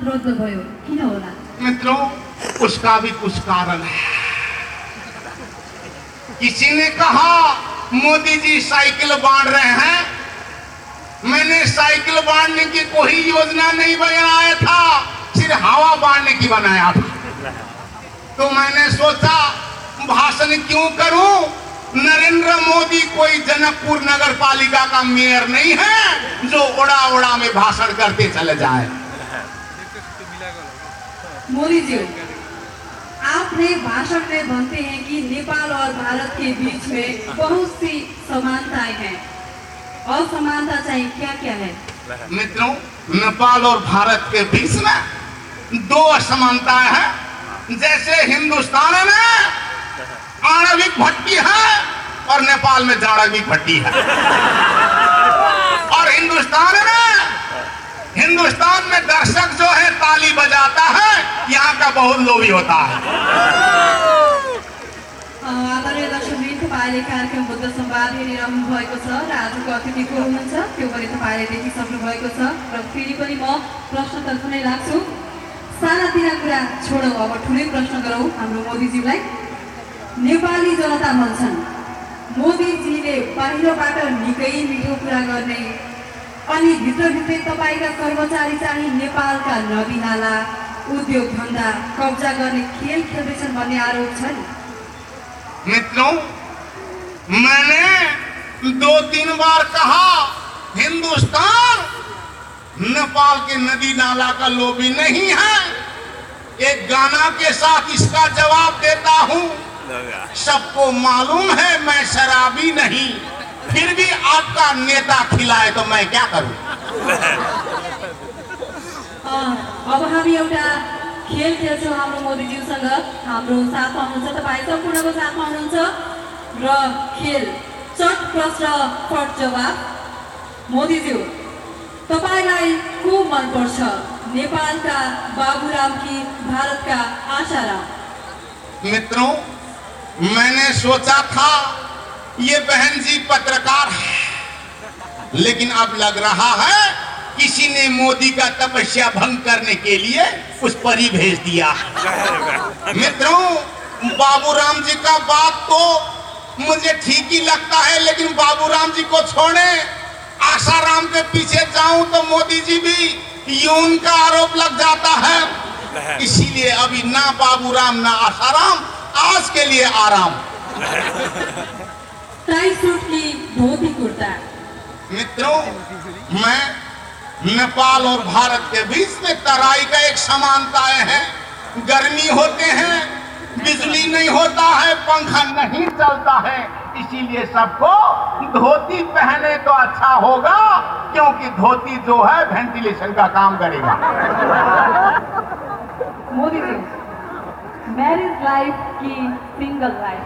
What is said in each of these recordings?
रोज्नुभयो, किन होला? मित्रों, उसका भी कुछ कारण है। किसी ने कहा मोदी जी साइकिल बांट रहे हैं। मैंने साइकिल बांटने की कोई योजना नहीं बनाया था, सिर्फ हवा बांटने की बनाया था। तो मैंने सोचा भाषण क्यों करूं? नरेंद्र मोदी कोई जनकपुर नगर पालिका का मेयर नहीं है जो उड़ा उड़ा में भाषण करते चले जाए। मोदी जी, आपने भाषण में बनते हैं कि नेपाल और भारत के बीच में बहुत सी समानताएं हैं। असमानता चाहिए क्या क्या है? मित्रों, नेपाल और भारत के बीच में दो असमानताएं हैं। जैसे हिंदुस्तान में आणविक भट्टी है और नेपाल में जाणविक भट्टी है। और हिंदुस्तान में दर्शक जो है ताली बजाता है, यहाँ का बहुत लोभी होता है। आदरणीय दर्शकवृन्द, तपाईँले कार्यक्रम बुद्ध संवाद हेरिरहनु भएको छ र आजको अतिथि को हुनुहुन्छ त्यो पनि तपाईँले देखिसक्नु भएको छ र फेरि पनि म प्रश्नतर्फ नै लाग्छु। सानातिना कुरा छोडौँ, अब ठुलै प्रश्न गरौँ हाम्रो मोदीज्यूलाई। नेपाली जनता भन्छन् मोदीजीले बाहिरबाट निकै मिठो कुरा गर्ने अनि भित्रभित्रै तपाईँका कर्मचारी चाहिँ नेपालका नदी नाला उद्योग धन्दा कब्जा गर्ने खेल खेल्दैछन् भन्ने आरोप छ नि। मित्रों, मैंने 2-3 बार कहा हिंदुस्तान नेपाल के नदी नाला का लोभी नहीं है। एक गाना के साथ इसका जवाब देता हूँ। सबको मालूम है मैं शराबी नहीं, फिर भी आपका नेता खिलाए तो मैं क्या करूं? अब हामी एउटा खेल खेल्छौँ हाम्रो मोदीज्यूसँग। हाम्रो साथमा हुनुहुन्छ, तपाईँ सम्पूर्णको साथमा हुनुहुन्छ र खेल चट प्रश्न फट जवाब। मोदीज्यू, तपाईँलाई को मनपर्छ, नेपालका बाबुराम कि भारतका आशाराम? मित्रों, मैंने सोचा था ये बहन जी पत्रकार है, लेकिन अब लग रहा है किसी ने मोदी का तपस्या भंग करने के लिए उस पर ही भेज दिया। मित्रों, बाबूराम जी का बात तो मुझे ठीक ही लगता है, लेकिन बाबूराम जी को छोड़े आशाराम के पीछे जाऊं तो मोदी जी भी यौन का आरोप लग जाता है। इसीलिए अभी ना बाबूराम ना आशाराम, आज के लिए आराम। टाई सूट की धोती कुर्ता। मित्रों, मैं नेपाल और भारत के बीच में तराई का एक समानताएं है। गर्मी होते हैं, बिजली नहीं होता है, पंखा नहीं चलता है, इसीलिए सबको धोती पहने तो अच्छा होगा, क्योंकि धोती जो है वेंटिलेशन का काम करेगा। मोदी जी, मैरिज लाइफ की सिंगल लाइफ?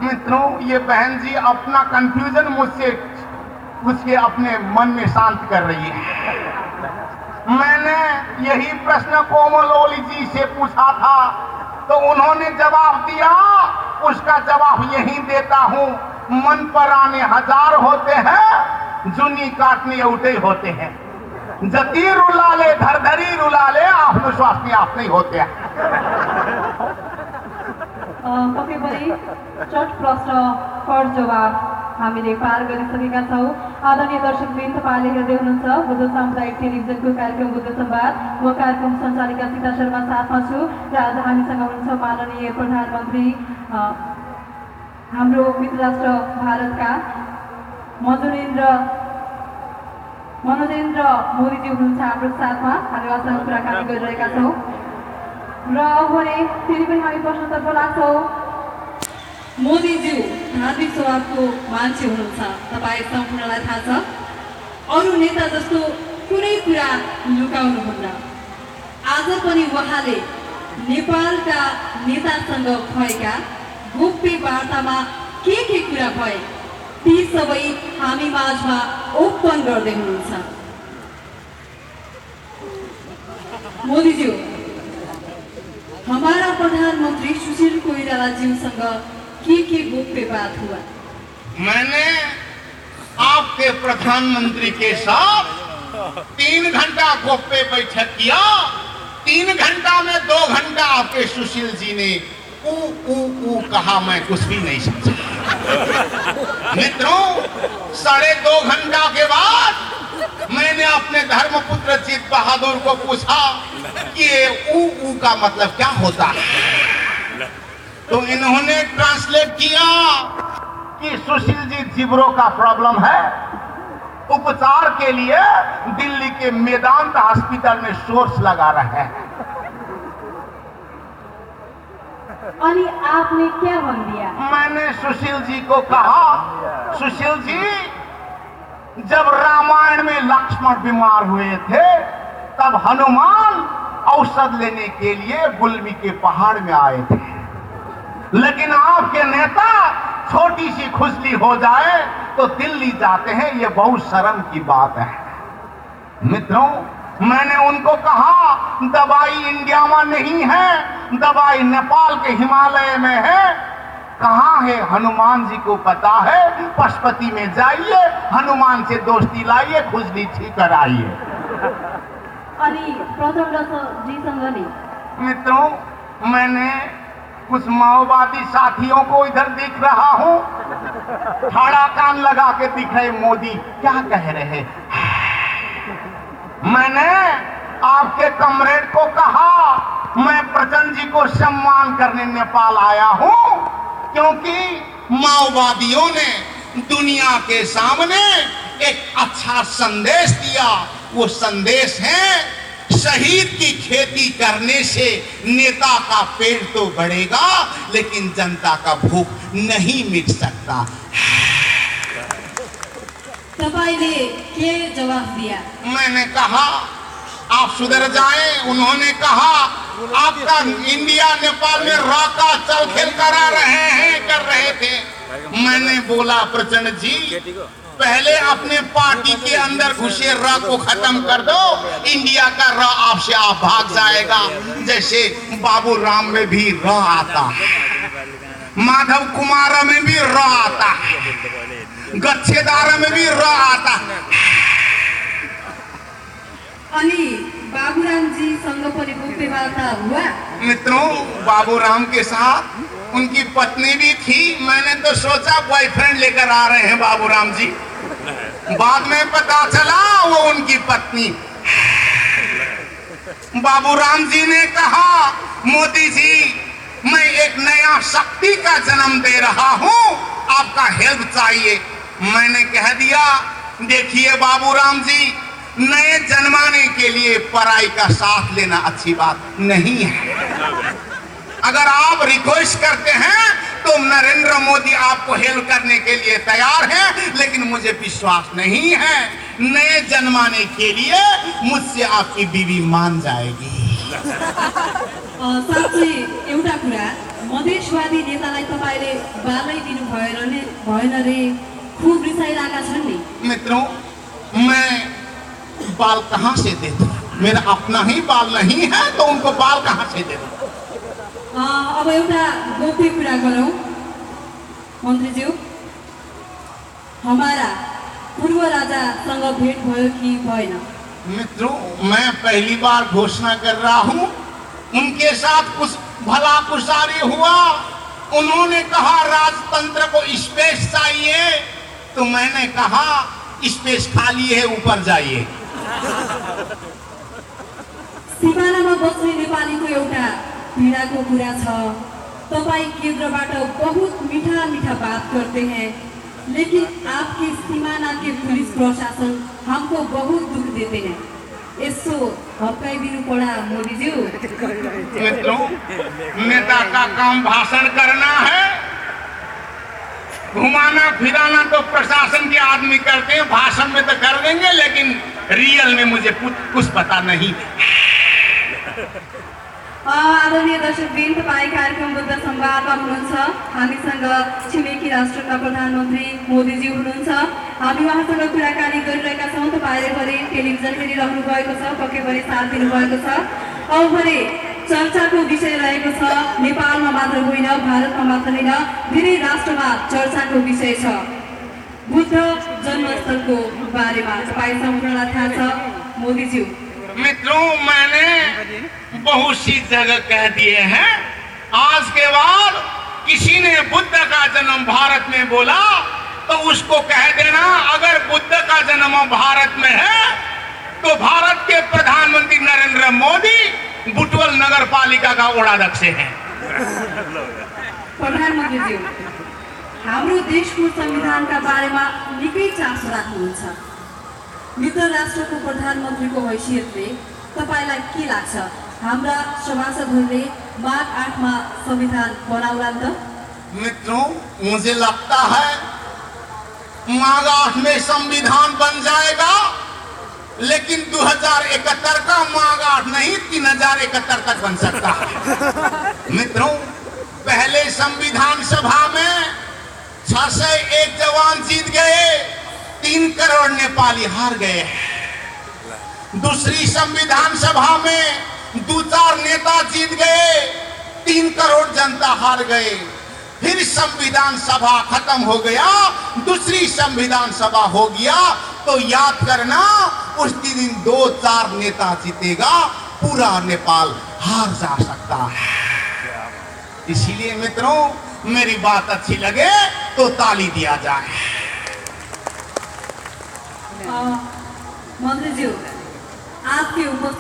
मित्रों, ये बहन जी अपना कंफ्यूजन मुझसे उसके अपने मन में शांत कर रही है। मैंने यही प्रश्न कोमल ओली जी से पूछा था, तो उन्होंने जवाब दिया, उसका जवाब यही देता हूँ। मन पर आने हजार होते हैं, जुनी काटने उठे होते हैं। जती रुलाले धरधरी रुलाले, आफ्नो स्वास्थ्य आफ्नै होते हैं। पक्कै पनि चट प्रश्न फट जवाब हामीले पार गरिसकेका छौँ। आदरणीय दर्शकवृन्द, तपाईँले हेर्दै हुनुहुन्छ बुद्ध सामुदायिक टेलिभिजनको कार्यक्रम बुद्ध संवाद। म कार्यक्रम सञ्चालिका सीता शर्मा साथमा छु र आज हामीसँग हुनुहुन्छ माननीय प्रधानमन्त्री हाम्रो मित्र राष्ट्र भारतका मनोजेन्द्र मोदीजी हुनुहुन्छ हाम्रो साथमा। हामी उहाँसँग कुराकानी गरिरहेका छौँ र भने फेरि पनि हामी प्रश्नतर्फ लाग्छौँ। मोदीज्यू धार्मिक स्वभावको मान्छे हुनुहुन्छ, तपाईँ सम्पूर्णलाई थाहा छ। अरू नेता जस्तो कुनै कुरा लुकाउनुहुन्न। आज पनि उहाँले नेपालका नेतासँग भएका गोप्य वार्तामा के कुरा भए ती सबै हामी माझमा ओपन गर्दै हुनुहुन्छ। मोदीज्यू, हमारा प्रधानमंत्री सुशील कोइराला जीसँग के गोप्य बात हुआ? मैंने आपके प्रधानमंत्री के साथ 3 घंटा गोप पे बैठक किया। 3 घंटा में 2 घंटा आपके सुशील जी ने ऊ कहा, मैं कुछ भी नहीं समझा। मित्रों, 2.5 घंटा के बाद मैंने अपने धर्मपुत्र जीत बहादुर को पूछा कि ये ऊ का मतलब क्या होता है। तो इन्होंने ट्रांसलेट किया कि सुशील जी जिब्रो का प्रॉब्लम है, उपचार के लिए दिल्ली के मेदांत हॉस्पिटल में सोर्स लगा रहे हैं। और आपने क्या बोल दिया? मैंने सुशील जी को कहा, सुशील जी, जब रामायण में लक्ष्मण बीमार हुए थे तब हनुमान औषध लेने के लिए गुल्मी के पहाड़ में आए थे, लेकिन आपके नेता छोटी सी खुजली हो जाए तो दिल्ली जाते हैं, ये बहुत शर्म की बात है। मित्रों, मैंने उनको कहा दवाई इंडिया में नहीं है, दवाई नेपाल के हिमालय में है। कहाँ है? हनुमान जी को पता है, पशुपति में जाइए, हनुमान से दोस्ती लाइए, खुजली ठीक कराइए। मित्रों, मैंने कुछ माओवादी साथियों को इधर दिख रहा हूँ, ठाड़ा कान लगा के दिख रहे, मोदी क्या कह रहे। मैंने आपके कमरेड को कहा, मैं प्रचंड जी को सम्मान करने नेपाल आया हूँ, क्योंकि माओवादियों ने दुनिया के सामने एक अच्छा संदेश दिया। वो संदेश है, शहीद की खेती करने से नेता का पेट तो बढ़ेगा, लेकिन जनता का भूख नहीं मिट सकता। तपाईँले के जवाब दिया? मैंने कहा आप सुधर जाएं। उन्होंने कहा आपका इंडिया नेपाल में राका चल खेल करा रहे हैं, कर रहे थे। मैंने बोला प्रचंड जी, पहले अपने पार्टी के अंदर घुसे र को खत्म कर दो, इंडिया का र आपसे आप भाग जाएगा। जैसे बाबू राम में भी र आता, माधव कुमार में भी र आता, गच्छेदार में भी र आता। बाबूराम जी संग परिपूर्ण वार्ता हुआ? मित्रों, बाबूराम के साथ उनकी पत्नी भी थी। मैंने तो सोचा बॉयफ्रेंड लेकर आ रहे हैं बाबूराम जी, बाद में पता चला वो उनकी पत्नी। बाबूराम जी ने कहा, मोदी जी, मैं एक नया शक्ति का जन्म दे रहा हूं, आपका हेल्प चाहिए। मैंने कह दिया, देखिए बाबूराम जी, नए जन्माने के लिए पराई का साथ लेना अच्छी बात नहीं है। अगर आप रिक्वेस्ट करते हैं तो नरेंद्र मोदी आपको हेल्प करने के लिए तैयार हैं, लेकिन मुझे विश्वास नहीं है नए जन्माने के लिए मुझसे आपकी बीवी मान जाएगी। साँच्चै एउटा कुरा, मधेसवादी नेतालाई तपाईले बालै दिनु भएन रे, खूब रिसाइरहेका छन् नि। मित्रों, मैं बाल कहाँ से दे दूं? मेरा अपना ही बाल नहीं है तो उनको बाल कहाँ से दे दूं? अब एउटा गोप्य कुरा गरौँ मन्त्रीज्यू, हमारा पूर्व राजासँग भेट भयो कि भएन? मित्रों, मैं पहली बार घोषणा कर रहा हूँ, उनके साथ कुछ भला कुसारी हुआ। उन्होंने कहा राजतंत्र को स्पेस चाहिए, तो मैंने कहा स्पेस खाली है, ऊपर जाइए। सिमानामा बस्ने नेपालीको एउटा पीडाको कुरा छ, तपाईँ केन्द्रबाट बहुत मीठा मीठा बात करते हैं, लेकिन आपके सीमाना के पुलिस प्रशासन हमको बहुत दुख देते हैं। इसको हप्काइदिनु पड़ा मोदीज्यू। मित्रों, नेता का काम भाषण करना है, घुमाना फिराना तो प्रशासन के आदमी करते हैं, भाषण में तो कर देंगे, लेकिन रियल में मुझे कुछ पता नहीं। आदरणीय दर्शकवृन्द, तपाईँ कार्यक्रम बुद्ध संवादमा हुनुहुन्छ। हामीसँग छिमेकी राष्ट्रका प्रधानमन्त्री मोदीजी हुनुहुन्छ। हामी उहाँसँग कुराकानी गरिरहेका छौँ। तपाईँले भने टेलिभिजन हेरिरहनु भएको छ, पक्कै पनि साथ दिनुभएको छ। अब भने चर्चाको विषय रहेको छ, नेपालमा मात्र होइन, भारतमा मात्र होइन, धेरै राष्ट्रमा चर्चाको विषय छ बुद्ध जन्मस्थलको बारेमा। तपाईँ सम्पूर्णलाई थाहा छ, मोदी जी। मित्रों, मैंने बहुत सी जगह कह दिए हैं, आज के बाद किसी ने बुद्ध का जन्म भारत में बोला तो उसको कह देना, अगर बुद्ध का जन्म भारत में है तो भारत के प्रधानमंत्री नरेंद्र मोदी बुटवल नगर पालिका का वडाध्यक्ष हैं। प्रधानमन्त्री ज्यू, हाम्रो देशको संविधानका बारेमा निकै चासो राख्नुहुन्छ। मित्र राष्ट्रको प्रधानमन्त्रीको हैसियतले तपाईलाई के लाग्छ, हाम्रा सभासदहरूले माघ 8 मा संविधान बनाउलान् त? मित्रों, मुझे लगता है माघ 8 में संविधान बन जाएगा, लेकिन 2071 का माघ 8 नहीं 3071 तक बन सकता है। मित्रों, पहले संविधान सभा में 601 जवान जीत गए, 3 करोड़ नेपाली हार गए। दूसरी संविधान सभा में 2-4 नेता जीत गए, 3 करोड़ जनता हार गए। फिर संविधान सभा खत्म हो गया, दूसरी संविधान सभा हो गया, तो याद करना उस दिन 2-4 नेता जीतेगा, पूरा नेपाल हार जा सकता है। इसीलिए मित्रों, मेरी बात अच्छी लगे तो ताली दिया जाए। मंत्री जी, आपकी उपस्थिति